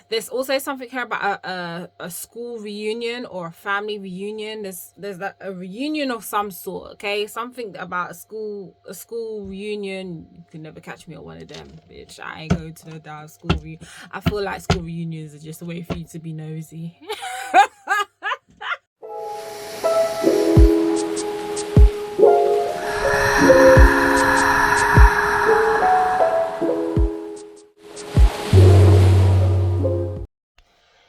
There's also something here about a school reunion or a family reunion. There's a reunion of some sort, okay? Something about a school reunion. You can never catch me at one of them, bitch. I ain't going to no damn school reunion. I feel like school reunions are just a way for you to be nosy.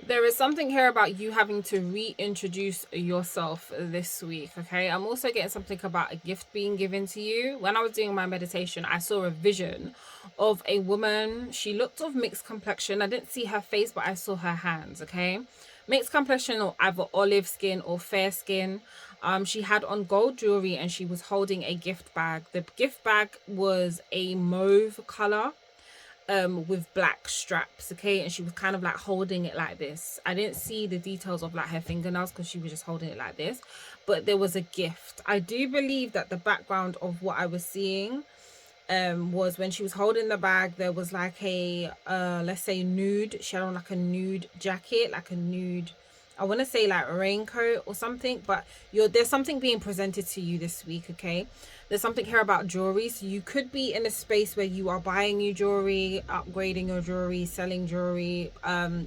There is something here about you having to reintroduce yourself this week, okay? I'm also getting something about a gift being given to you. When I was doing my meditation, I saw a vision of a woman. She looked of mixed complexion. I didn't see her face, but I saw her hands, okay? Mixed complexion, or either olive skin or fair skin. She had on gold jewelry and she was holding a gift bag. The gift bag was a mauve color with black straps, okay, and she was kind of like holding it like this. I didn't see the details of like her fingernails because she was just holding it like this, but there was a gift. I do believe that the background of what I was seeing was when she was holding the bag, there was like a let's say nude, she had on like a nude jacket, like a nude, I want to say like raincoat or something, but there's something being presented to you this week, okay? There's something here about jewelry. So you could be in a space where you are buying new jewelry, upgrading your jewelry, selling jewelry,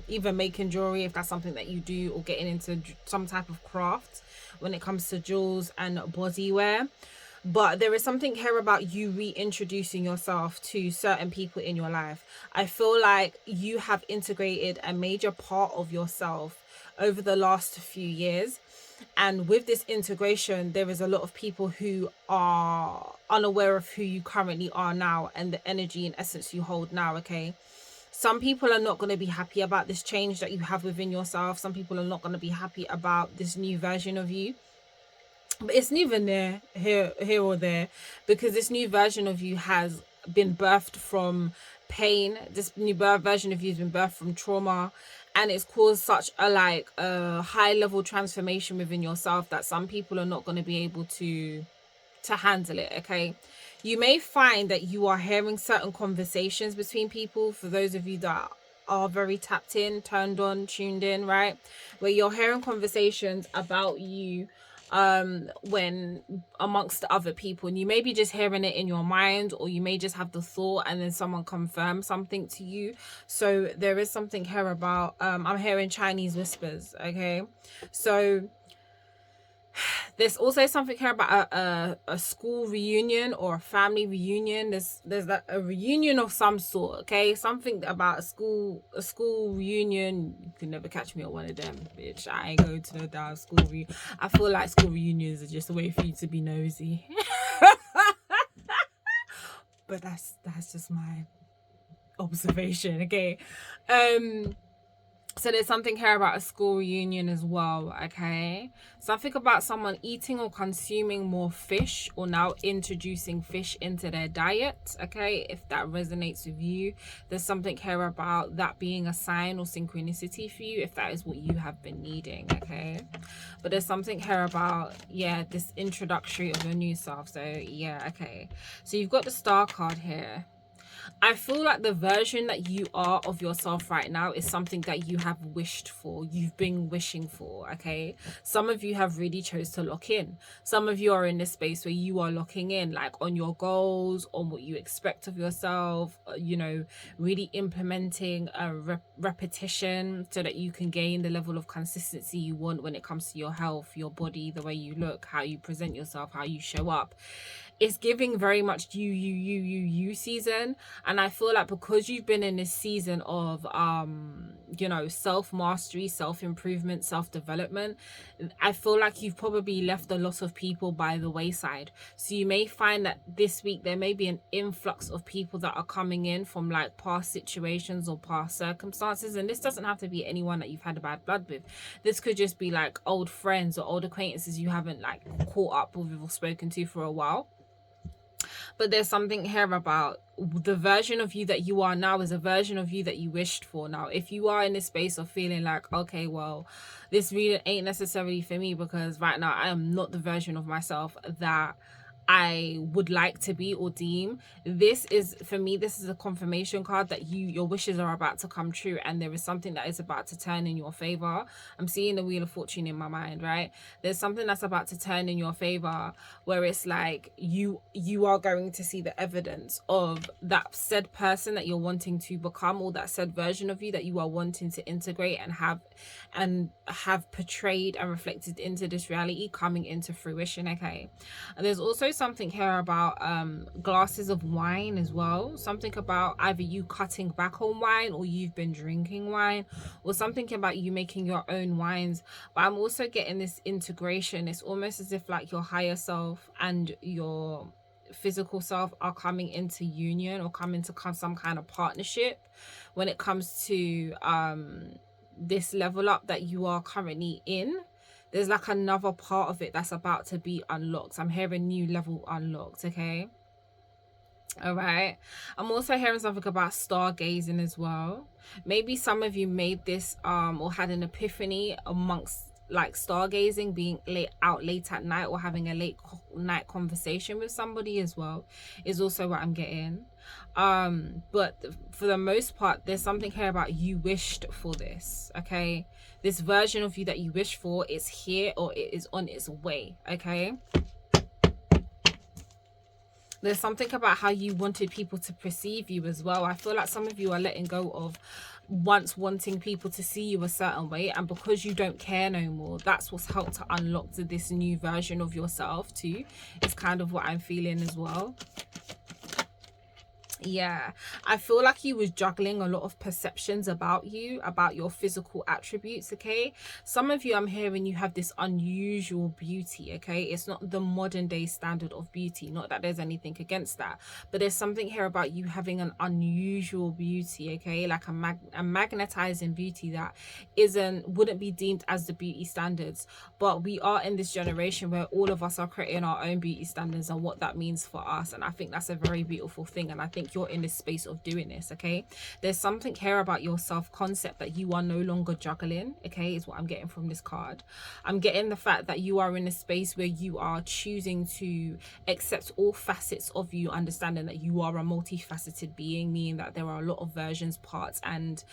even making jewelry if that's something that you do, or getting into some type of craft when it comes to jewels and body wear. But there is something here about you reintroducing yourself to certain people in your life. I feel like you have integrated a major part of yourself over the last few years. And with this integration, there is a lot of people who are unaware of who you currently are now and the energy and essence you hold now, okay? Some people are not going to be happy about this change that you have within yourself. Some people are not going to be happy about this new version of you. But it's neither here or there, because this new version of you has been birthed from pain. This new version of you has been birthed from trauma, and it's caused such a high level transformation within yourself that some people are not going to be able to handle it, okay? You may find that you are hearing certain conversations between people, for those of you that are very tapped in, turned on, tuned in, right? Where you're hearing conversations about you when amongst other people, and you may be just hearing it in your mind, or you may just have the thought and then someone confirms something to you. So there is something here about I'm hearing Chinese whispers, okay? So there's also something here about a school reunion or a family reunion. There's a reunion of some sort, okay? Something about a school reunion. You can never catch me at one of them, bitch. I ain't going to no damn school reunion. I feel like school reunions are just a way for you to be nosy. But that's just my observation, okay? So there's something here about a school reunion as well, okay? Something about someone eating or consuming more fish, or now introducing fish into their diet, okay? If that resonates with you, there's something here about that being a sign or synchronicity for you, if that is what you have been needing, okay? But there's something here about, yeah, this introductory of your new self. So yeah, okay. So you've got the star card here. I feel like the version that you are of yourself right now is something that you have wished for. You've been wishing for, okay? Some of you have really chose to lock in. Some of you are in this space where you are locking in, like on your goals, on what you expect of yourself, you know, really implementing a repetition so that you can gain the level of consistency you want when it comes to your health, your body, the way you look, how you present yourself, how you show up. It's giving very much you season. And I feel like because you've been in this season of you know, self-mastery, self-improvement, self-development, I feel like you've probably left a lot of people by the wayside. So you may find that this week there may be an influx of people that are coming in from like past situations or past circumstances. And this doesn't have to be anyone that you've had a bad blood with. This could just be like old friends or old acquaintances you haven't like caught up with or spoken to for a while. But there's something here about the version of you that you are now is a version of you that you wished for. Now, if you are in this space of feeling like, okay, well, this really ain't necessarily for me because right now I am not the version of myself that I would like to be or deem. This is, for me, this is a confirmation card that your wishes are about to come true, and there is something that is about to turn in your favor. I'm seeing the Wheel of Fortune in my mind, right? There's something that's about to turn in your favor, where it's like you are going to see the evidence of that said person that you're wanting to become, or that said version of you that you are wanting to integrate and have portrayed and reflected into this reality coming into fruition. Okay, and there's also something here about glasses of wine as well. Something about either you cutting back on wine, or you've been drinking wine, or something about you making your own wines. But I'm also getting this integration. It's almost as if like your higher self and your physical self are coming into union, or come into some kind of partnership when it comes to this level up that you are currently in. There's like another part of it that's about to be unlocked. I'm hearing new level unlocked. Okay, all right. I'm also hearing something about stargazing as well. Maybe some of you made this or had an epiphany amongst like stargazing, being late at night, or having a late night conversation with somebody as well, is also what I'm getting. But for the most part, there's something here about you wished for this. Okay, this version of you that you wish for is here, or it is on its way. Okay, there's something about how you wanted people to perceive you as well. I feel like some of you are letting go of once wanting people to see you a certain way, and because you don't care no more, that's what's helped to unlock to this new version of yourself too. It's kind of what I'm feeling as well. Yeah, I feel like you was juggling a lot of perceptions about you, about your physical attributes. Okay, some of you, I'm hearing you have this unusual beauty. Okay, it's not the modern day standard of beauty, not that there's anything against that, but there's something here about you having an unusual beauty. Okay, like a magnetizing beauty that wouldn't be deemed as the beauty standards. But we are in this generation where all of us are creating our own beauty standards and what that means for us, and I think that's a very beautiful thing, and I think you're in this space of doing this. Okay, there's something here about your self-concept that you are no longer juggling. Okay, is what I'm getting from this card. I'm getting the fact that you are in a space where you are choosing to accept all facets of you, understanding that you are a multifaceted being, meaning that there are a lot of versions, parts, and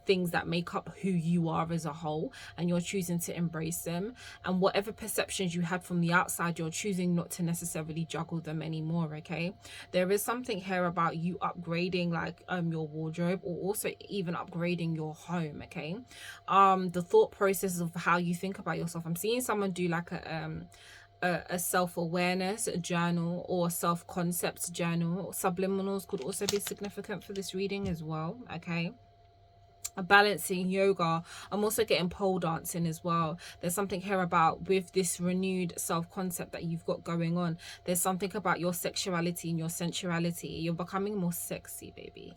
things that make up who you are as a whole, and you're choosing to embrace them. And whatever perceptions you had from the outside, you're choosing not to necessarily juggle them anymore. Okay, there is something here about you upgrading like your wardrobe, or also even upgrading your home. Okay, the thought process of how you think about yourself. I'm seeing someone do like a self-awareness journal, or self-concept journal. Subliminals could also be significant for this reading as well. Okay, balancing yoga. I'm also getting pole dancing as well. There's something here about, with this renewed self-concept that you've got going on, there's something about your sexuality and your sensuality. You're becoming more sexy, baby.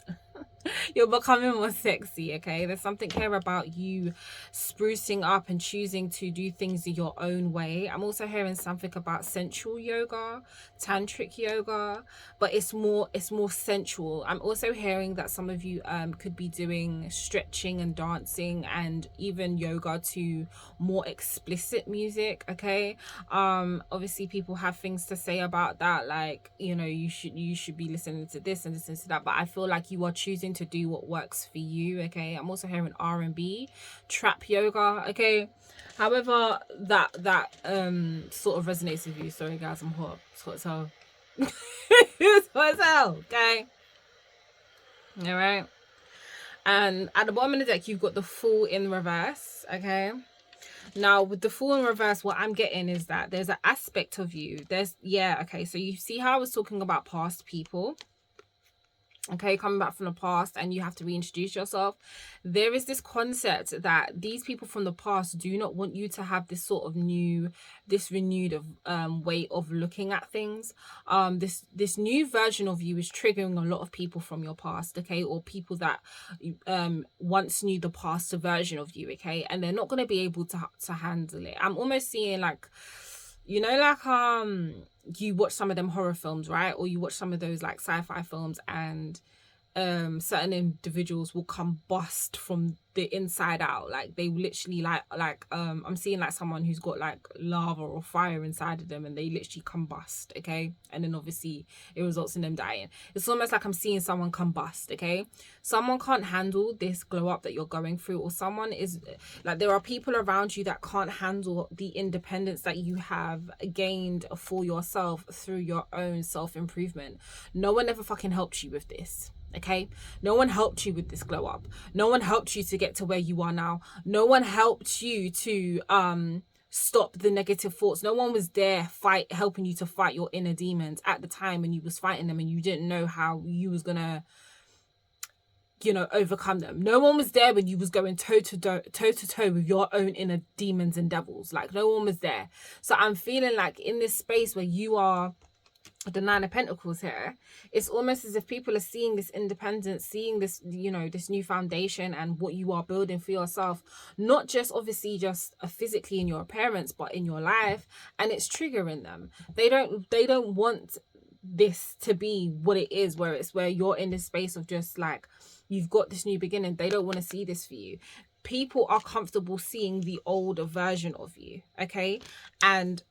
You're becoming more sexy. Okay, there's something here about you sprucing up and choosing to do things your own way. I'm also hearing something about sensual yoga, tantric yoga, but it's more sensual. I'm also hearing that some of you could be doing stretching and dancing and even yoga to more explicit music. Okay, obviously people have things to say about that, like, you know, you should be listening to this and listening to that, but I feel like you are choosing to do what works for you. Okay, I'm also hearing R&B, trap yoga. Okay, however that sort of resonates with you. Sorry guys, I'm hot. It's hot as hell. It's hot as hell. Okay, all right. And at the bottom of the deck, you've got the Fool in reverse. Okay, now with the Fool in reverse, what I'm getting is that there's an aspect of you, okay, so you see how I was talking about past people, okay, coming back from the past, and you have to reintroduce yourself. There is this concept that these people from the past do not want you to have this sort of renewed way of looking at things. This new version of you is triggering a lot of people from your past, okay, or people that once knew the past version of you, okay, and they're not going to be able to handle it. I'm almost seeing like, you know, like you watch some of them horror films, right? Or you watch some of those like sci-fi films, and certain individuals will combust from the inside out. Like they literally I'm seeing like someone who's got like lava or fire inside of them, and they literally combust, okay? And then obviously it results in them dying. It's almost like I'm seeing someone combust, okay? Someone can't handle this glow up that you're going through, or someone is like, there are people around you that can't handle the independence that you have gained for yourself through your own self-improvement. No one ever fucking helped you with this. Okay, no one helped you with this glow up. No one helped you to get to where you are now. No one helped you to stop the negative thoughts. No one was there helping you to fight your inner demons at the time when you was fighting them and you didn't know how you was gonna, you know, overcome them. No one was there when you was going toe to toe with your own inner demons and devils. Like, no one was there. So I'm feeling like in this space where you are, the Nine of Pentacles here, it's almost as if people are seeing this independence, seeing this, you know, this new foundation and what you are building for yourself, not just obviously just physically in your appearance, but in your life, and it's triggering them. They don't want this to be what it is, where you're in this space of just like, you've got this new beginning. They don't want to see this for you. People are comfortable seeing the older version of you, okay? And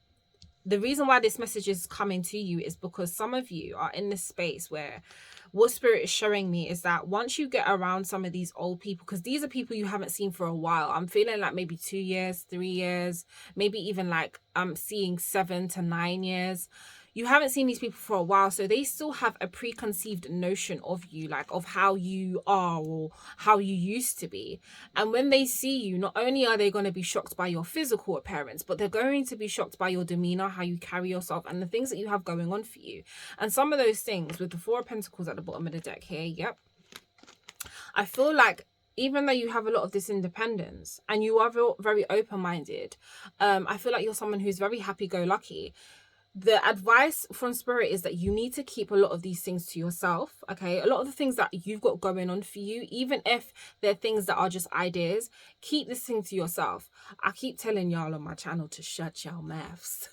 the reason why this message is coming to you is because some of you are in this space where what spirit is showing me is that once you get around some of these old people, because these are people you haven't seen for a while, I'm feeling like maybe 2 years, 3 years, maybe even like I'm seeing 7 to 9 years. You haven't seen these people for a while, so they still have a preconceived notion of you, like of how you are or how you used to be. And when they see you, not only are they going to be shocked by your physical appearance, but they're going to be shocked by your demeanor, how you carry yourself, and the things that you have going on for you. And some of those things, with the Four of Pentacles at the bottom of the deck here, yep, I feel like even though you have a lot of this independence and you are very open-minded, I feel like you're someone who's very happy-go-lucky. The advice from spirit is that you need to keep a lot of these things to yourself, okay? A lot of the things that you've got going on for you, even if they're things that are just ideas, keep this thing to yourself. I keep telling y'all on my channel to shut your mouths,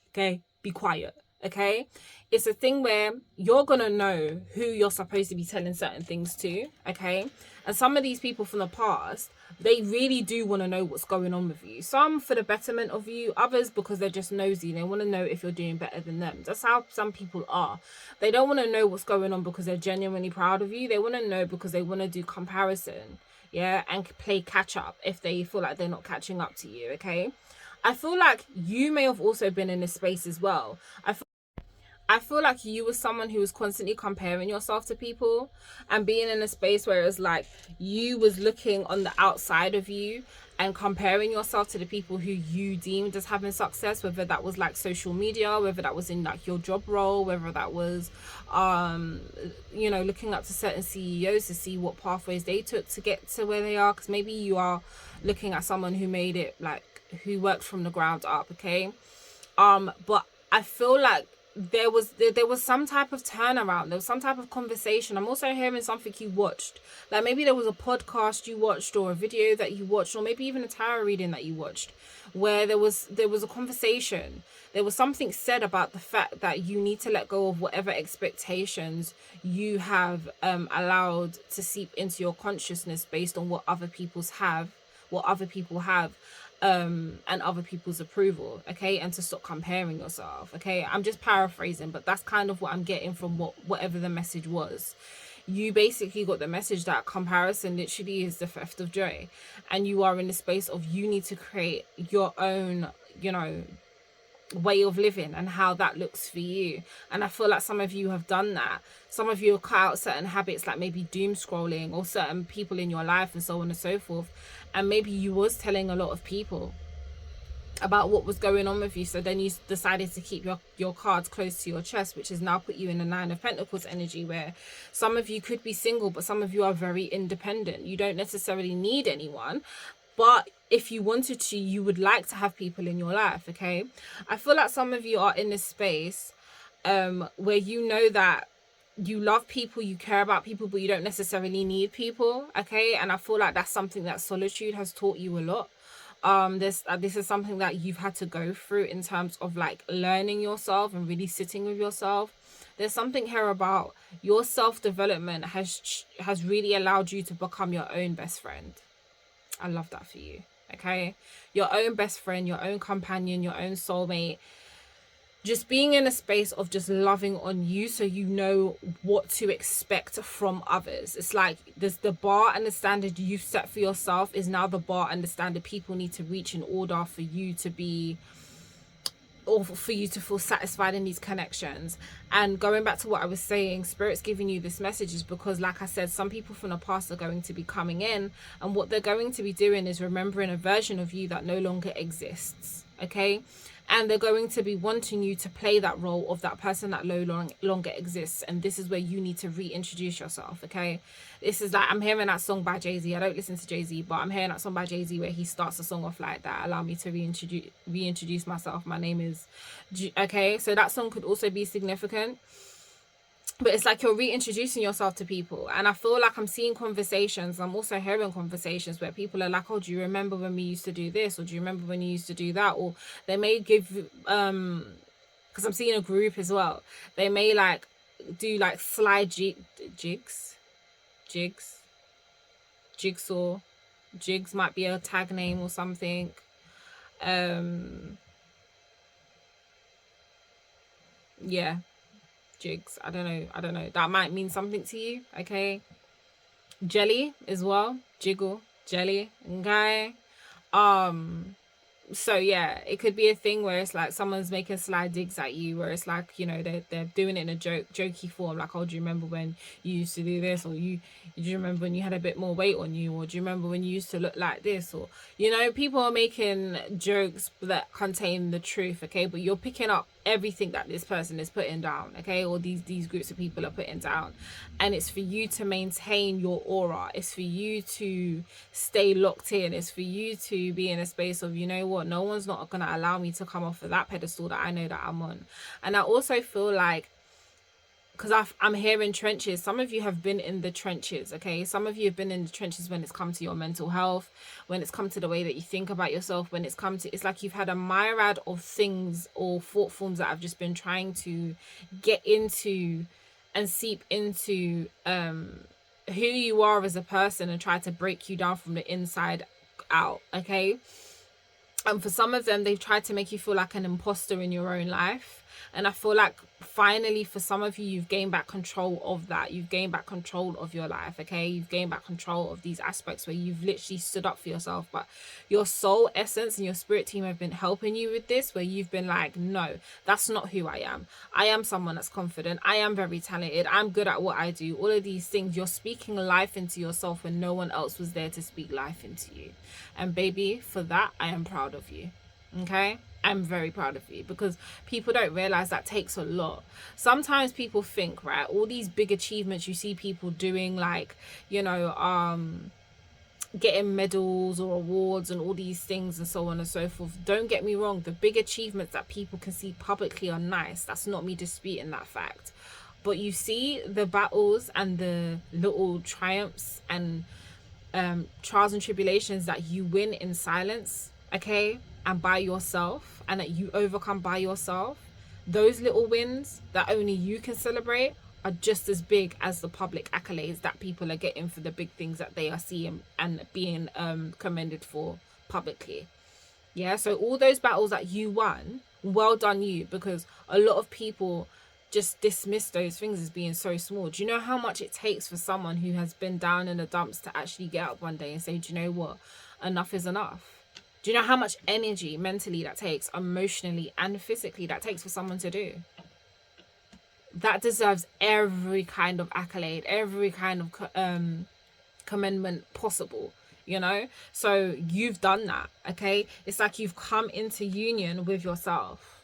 okay? Be quiet, okay? It's a thing where you're gonna know who you're supposed to be telling certain things to, okay? And some of these people from the past, they really do want to know what's going on with you. Some for the betterment of you, others because they're just nosy. They want to know if you're doing better than them. That's how some people are. They don't want to know what's going on because they're genuinely proud of you. They want to know because they want to do comparison, yeah, and play catch up if they feel like they're not catching up to you, okay? I feel like you may have also been in this space as well. I feel like you were someone who was constantly comparing yourself to people and being in a space where it's like you was looking on the outside of you and comparing yourself to the people who you deemed as having success, whether that was like social media, whether that was in like your job role, whether that was, you know, looking up to certain CEOs to see what pathways they took to get to where they are. Because maybe you are looking at someone who made it, like who worked from the ground up, okay? But I feel like there was some type of turnaround. There was some type of conversation. I'm also hearing something you watched. Like maybe there was a podcast you watched or a video that you watched or maybe even a tarot reading that you watched where there was a conversation. There was something said about the fact that you need to let go of whatever expectations you have allowed to seep into your consciousness based on what other people have, and other people's approval, okay? And to stop comparing yourself, okay? I'm just paraphrasing, but that's kind of what I'm getting from whatever the message was. You basically got the message that comparison literally is the theft of joy, and you are in the space of you need to create your own, you know, way of living and how that looks for you. And I feel like some of you have done that. Some of you have cut out certain habits like maybe doom scrolling or certain people in your life and so on and so forth. And maybe you was telling a lot of people about what was going on with you, so then you decided to keep your cards close to your chest, which has now put you in the Nine of Pentacles energy, where some of you could be single, but some of you are very independent. You don't necessarily need anyone, but if you wanted to, you would like to have people in your life, okay? I feel like some of you are in this space where you know that you love people, you care about people, but you don't necessarily need people, okay? And I feel like that's something that solitude has taught you a lot. This is something that you've had to go through in terms of like learning yourself and really sitting with yourself There's something here about your self-development has really allowed you to become your own best friend. I love that for you. Okay, your own best friend, your own companion, your own soulmate, just being in a space of just loving on you, so you know what to expect from others. It's like there's the bar and the standard you've set for yourself is now the bar and the standard people need to reach in order for you to be, or for you to feel satisfied in these connections. And going back to what I was saying, Spirit's giving you this message is because, like I said, some people from the past are going to be coming in, and what they're going to be doing is remembering a version of you that no longer exists. Okay, and they're going to be wanting you to play that role of that person that no longer exists, and this is where you need to reintroduce yourself. Okay, this is like, I'm hearing that song by Jay-Z. I don't listen to Jay-Z, but I'm hearing that song by Jay-Z where he starts the song off like that: allow me to reintroduce myself, my name is okay. So that song could also be significant, but it's like you're reintroducing yourself to people. And I feel like I'm seeing conversations, I'm also hearing conversations where people are like, oh, do you remember when we used to do this, or do you remember when you used to do that? Or they may give because I'm seeing a group as well, they may like do like slide jigsaw. Jigs might be a tag name or something. Yeah, jigs. I don't know. That might mean something to you. Okay. Jelly as well. Jiggle, jelly. Okay. So yeah, it could be a thing where it's like someone's making sly digs at you, where it's like, you know, they're doing it in a jokey form, like, oh, do you remember when you used to do this, or do you remember when you had a bit more weight on you, or do you remember when you used to look like this, or, you know, people are making jokes that contain the truth. Okay, but you're picking up everything that this person is putting down, okay, or these groups of people are putting down, and it's for you to maintain your aura. It's for you to stay locked in. It's for you to be in a space of, you know what, no one's not gonna allow me to come off of that pedestal that I know that I'm on. And I also feel like, because I'm hearing trenches, some of you have been in the trenches. Okay, some of you have been in the trenches when it's come to your mental health, when it's come to the way that you think about yourself, when it's come to, it's like you've had a myriad of things or thought forms that have just been trying to get into and seep into who you are as a person and try to break you down from the inside out. Okay, and for some of them, they've tried to make you feel like an imposter in your own life. And I feel like finally, for some of you, you've gained back control of that. You've gained back control of your life, okay? You've gained back control of these aspects where you've literally stood up for yourself. But your soul essence and your spirit team have been helping you with this, where you've been like, no, that's not who I am. I am someone that's confident. I am very talented. I'm good at what I do. All of these things, you're speaking life into yourself when no one else was there to speak life into you. And baby, for that, I am proud of you, okay? I'm very proud of you, because people don't realize that takes a lot. Sometimes people think, right, all these big achievements you see people doing, like, you know, getting medals or awards and all these things and so on and so forth. Don't get me wrong, the big achievements that people can see publicly are nice. That's not me disputing that fact. But you see the battles and the little triumphs and trials and tribulations that you win in silence, okay, and by yourself, and that you overcome by yourself, those little wins that only you can celebrate are just as big as the public accolades that people are getting for the big things that they are seeing and being commended for publicly. Yeah, so all those battles that you won, well done you, because a lot of people just dismiss those things as being so small. Do you know how much it takes for someone who has been down in the dumps to actually get up one day and say, do you know what, enough is enough? Do you know how much energy mentally that takes, emotionally and physically, that takes for someone to do? That deserves every kind of accolade, every kind of commendment possible, you know? So you've done that, okay? It's like you've come into union with yourself.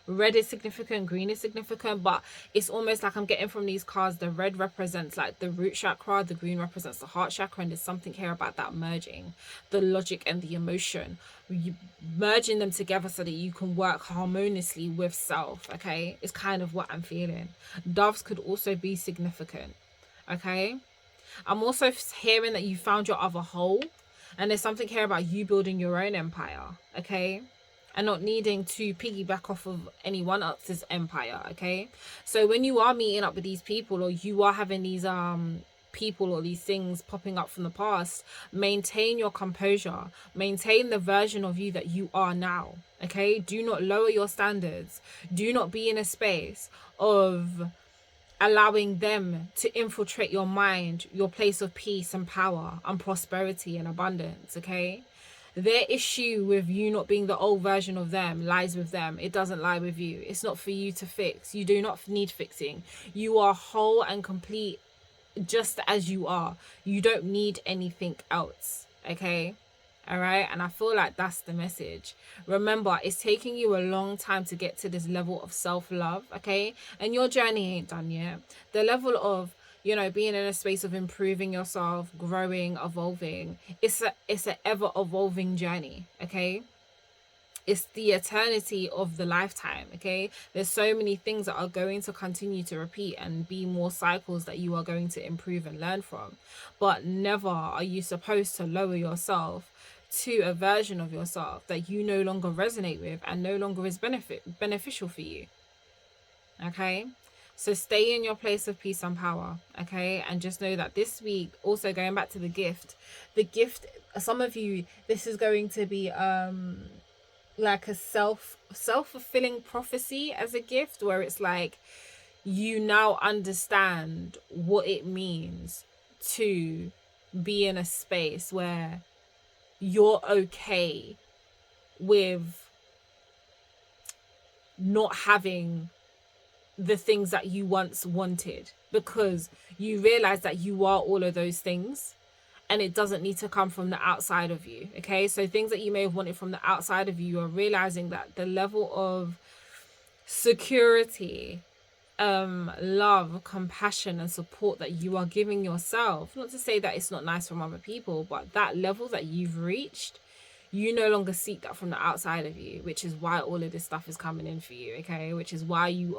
Red is significant, green is significant, but it's almost like I'm getting from these cards, the red represents like the root chakra, the green represents the heart chakra, and there's something here about that merging, the logic and the emotion, you merging them together so that you can work harmoniously with self, okay? It's kind of what I'm feeling. Doves could also be significant, okay? I'm also hearing that you found your other whole, and there's something here about you building your own empire, okay? and not needing to piggyback off of anyone else's empire. Okay, so when you are meeting up with these people, or you are having these people or these things popping up from the past, maintain your composure, maintain the version of you that you are now. Okay, do not lower your standards. Do not be in a space of allowing them to infiltrate your mind, your place of peace and power and prosperity and abundance. Okay, their issue with you not being the old version of them lies with them. It doesn't lie with you. It's not for you to fix. You do not need fixing. You are whole and complete just as you are. You don't need anything else. Okay, all right. And I feel like that's the message. Remember, it's taking you a long time to get to this level of self-love. Okay, and your journey ain't done yet. The level of, you know, being in a space of improving yourself, growing, evolving, it's an ever evolving journey. Okay, it's the eternity of the lifetime. Okay, there's so many things that are going to continue to repeat and be more cycles that you are going to improve and learn from, but never are you supposed to lower yourself to a version of yourself that you no longer resonate with and no longer is beneficial for you. Okay, so stay in your place of peace and power. Okay, and just know that this week, also going back to the gift, some of you, this is going to be like a self-fulfilling prophecy as a gift, where it's like you now understand what it means to be in a space where you're okay with not having the things that you once wanted, because you realize that you are all of those things, and it doesn't need to come from the outside of you. Okay, so things that you may have wanted from the outside of you, you're realizing that the level of security, love, compassion and support that you are giving yourself, not to say that it's not nice from other people, but that level that you've reached, you no longer seek that from the outside of you, which is why all of this stuff is coming in for you. Okay, which is why you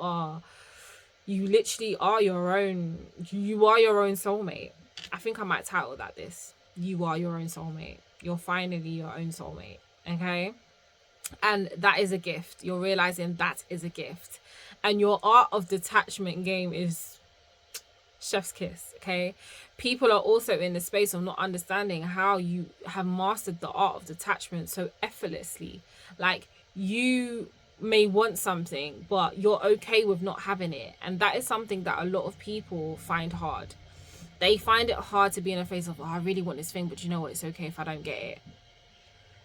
literally are your own soulmate. I think I might title that this. You are your own soulmate. You're finally your own soulmate. Okay, and that is a gift. You're realizing that is a gift, and your art of detachment game is chef's kiss. Okay, people are also in the space of not understanding how you have mastered the art of detachment so effortlessly. Like, you may want something, but you're okay with not having it, and that is something that a lot of people find hard. They find it hard to be in a phase of, oh, I really want this thing, but you know what, it's okay if I don't get it.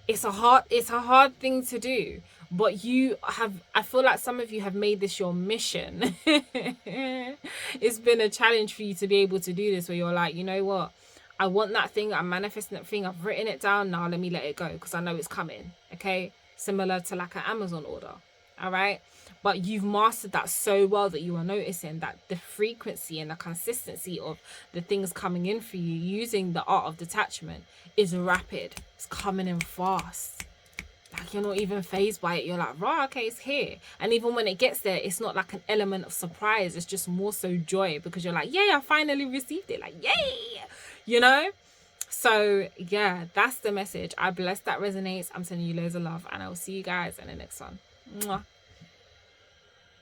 It's a hard thing to do, but I feel like some of you have made this your mission. It's been a challenge for you to be able to do this, where you're like, you know what, I want that thing, I'm manifesting that thing, I've written it down, now let me let it go because I know it's coming. Okay, similar to like an Amazon order. All right, but you've mastered that so well that you are noticing that the frequency and the consistency of the things coming in for you using the art of detachment is rapid. It's coming in fast. Like, you're not even fazed by it. You're like, right, okay, it's here. And even when it gets there, it's not like an element of surprise. It's just more so joy, because you're like, yay, I finally received it. Like, yay, you know? So yeah, that's the message. I bless that resonates. I'm sending you loads of love, and I will see you guys in the next one. Mwah.